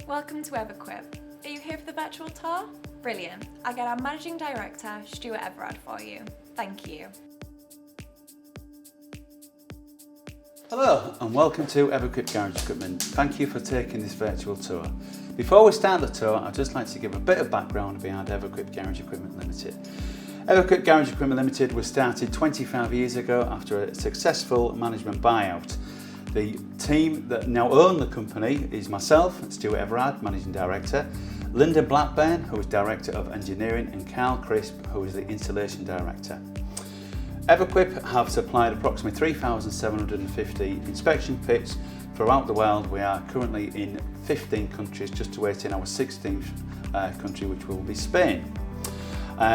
Welcome to Everquip. Are you here for the virtual tour? Brilliant. I'll get our Managing Director, Stuart Everard, for you. Thank you. Hello and welcome to Everquip Garage Equipment. Thank you for taking this virtual tour. Before we start the tour, I'd just like to give a bit of background behind Everquip Garage Equipment Limited. Everquip Garage Equipment Limited was started 25 years ago after a successful management buyout. The team that now own the company is myself, Stuart Everard, Managing Director, Linda Blackburn, who is Director of Engineering, and Carl Crisp, who is the Installation Director. Everquip have supplied approximately 3,750 inspection pits throughout the world. We are currently in 15 countries, just awaiting our 16th country, which will be Spain.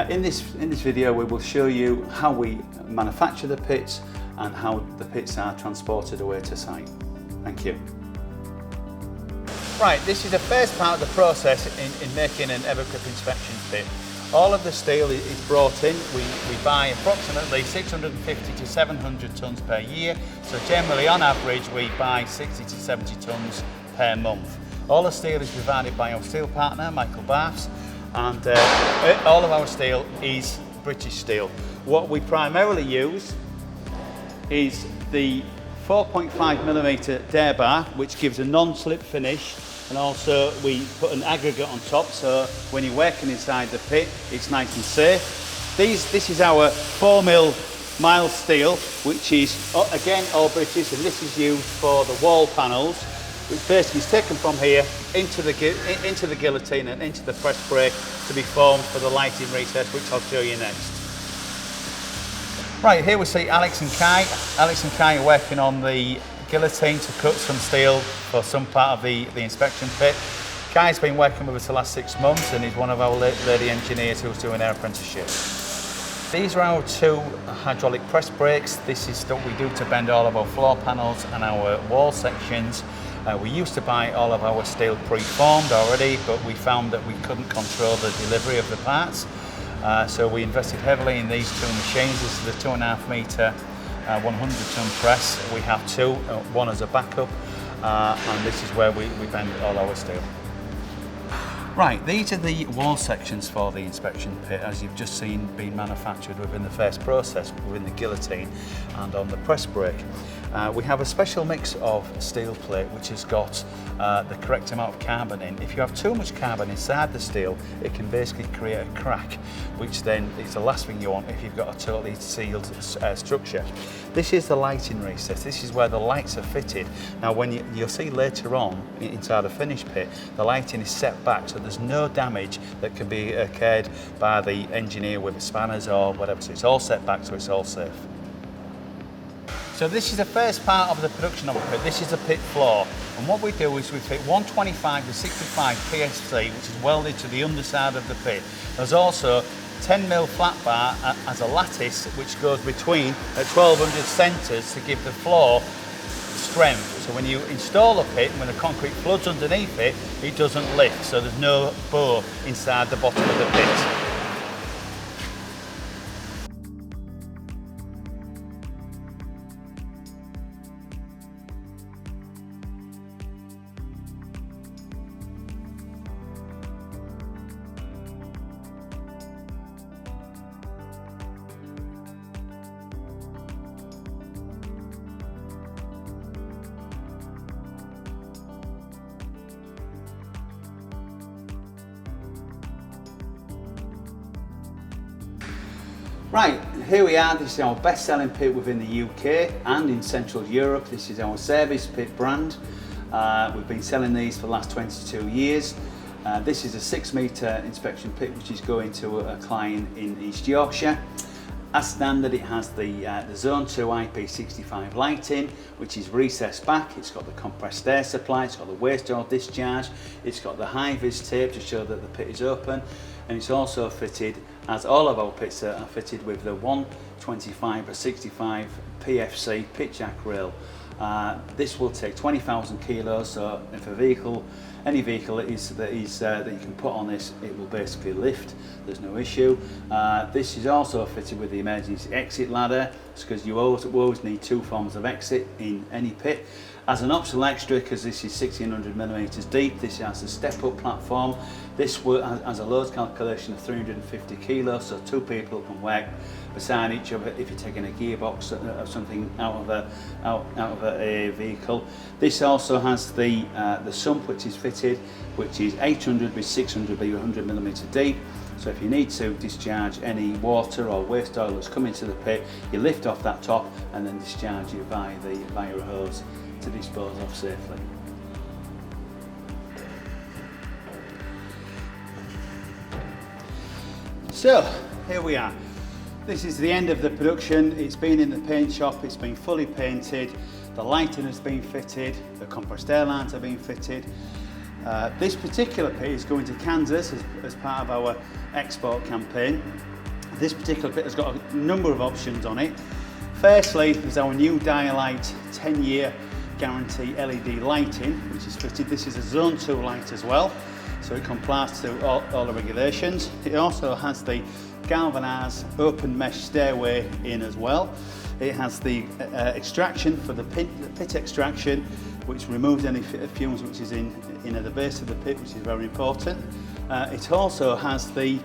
In this video we will show you how we manufacture the pits and how the pits are transported away to site. Thank you. Right, this is the first part of the process in making an Everquip inspection pit. All of the steel is brought in. We buy approximately 650 to 700 tonnes per year. So generally, on average, we buy 60 to 70 tonnes per month. All the steel is provided by our steel partner, Michael Baths, and all of our steel is British steel. What we primarily use is the 4.5mm dare bar, which gives a non-slip finish. And also we put an aggregate on top, so when you're working inside the pit, it's nice and safe. This is our 4mm mild steel, which is, again, all British, and this is used for the wall panels, which basically is taken from here into the guillotine and into the press brake to be formed for the lighting recess, which I'll show you next. Right, here we see Alex and Kai. Alex and Kai are working on the guillotine to cut some steel for some part of the inspection pit. Kai's been working with us the last 6 months and he's one of our lady engineers who's doing our apprenticeship. These are our 2 hydraulic press brakes. This is what we do to bend all of our floor panels and our wall sections. We used to buy all of our steel pre-formed already, but we found that we couldn't control the delivery of the parts. So we invested heavily in these 2 machines. This is the 2.5 metre 100-ton press. We have 2, one as a backup, and this is where we bend all our steel. Right, these are the wall sections for the inspection pit, as you've just seen being manufactured within the first process, within the guillotine and on the press brake. We have a special mix of steel plate which has got the correct amount of carbon in. If you have too much carbon inside the steel, it can basically create a crack, which then is the last thing you want if you've got a totally sealed structure. This is the lighting recess. This is where the lights are fitted. Now when you'll see later on inside the finish pit, the lighting is set back so there's no damage that can be occurred by the engineer with spanners or whatever. So it's all set back, so it's all safe. So this is the first part of the production of a pit. This is the pit floor. And what we do is we fit 125 to 65 PSC, which is welded to the underside of the pit. There's also 10mm flat bar as a lattice, which goes between at 1200 centres to give the floor strength. So when you install a pit, when the concrete floods underneath it, it doesn't lift. So there's no bow inside the bottom of the pit. Right, here we are. This is our best-selling pit within the UK and in Central Europe. This is our service pit brand. We've been selling these for the last 22 years. This is a 6-metre inspection pit which is going to a client in East Yorkshire. As standard, it has the Zone 2 IP65 lighting, which is recessed back. It's got the compressed air supply, it's got the waste oil discharge, it's got the high-vis tape to show that the pit is open, and it's also fitted, as all of our pits are fitted, with the 125 or 65 PFC pit jack rail. This will take 20,000 kilos, so if a vehicle any vehicle that you can put on this, it will basically lift. There's no issue. This is also fitted with the emergency exit ladder, because you always need two forms of exit in any pit. As an optional extra, because this is 1600mm deep, this has a step-up platform. This has a load calculation of 350 kilos, so two people can work beside each other if you're taking a gearbox or something out of a vehicle. This also has the sump, which is fitted, which is 800 by 600 by 100mm deep. So if you need to discharge any water or waste oil that's coming to the pit, you lift off that top and then discharge it via a hose to dispose of safely. So here we are. This is the end of the production. It's been in the paint shop, it's been fully painted, the lighting has been fitted, the compressed air lines have been fitted. This particular pit is going to Kansas as part of our export campaign. This particular pit has got a number of options on it. Firstly, there's our new Dialight 10-year guarantee LED lighting, which is fitted. This is a Zone 2 light as well, so it complies to all the regulations. It also has the galvanised open mesh stairway in as well. It has the extraction for the pit extraction, which removes any fumes which is in at the base of the pit, which is very important. It also has the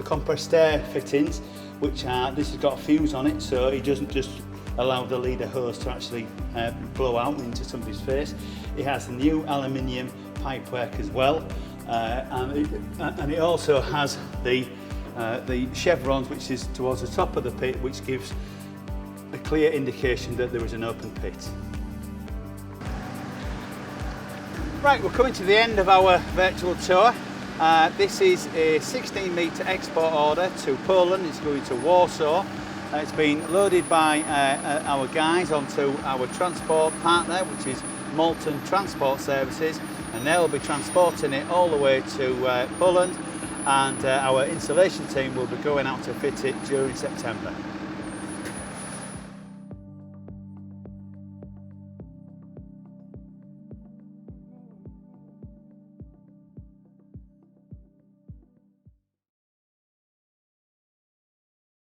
compressed air fittings, which this has got a fuse on it, so it doesn't just allow the leader hose to actually blow out into somebody's face. It has the new aluminium pipework as well, and it also has the chevrons, which is towards the top of the pit, which gives a clear indication that there is an open pit. Right, we're coming to the end of our virtual tour. This is a 16-metre export order to Poland. It's going to Warsaw. It's been loaded by our guys onto our transport partner, which is Molten Transport Services, and they'll be transporting it all the way to Poland, and our installation team will be going out to fit it during September.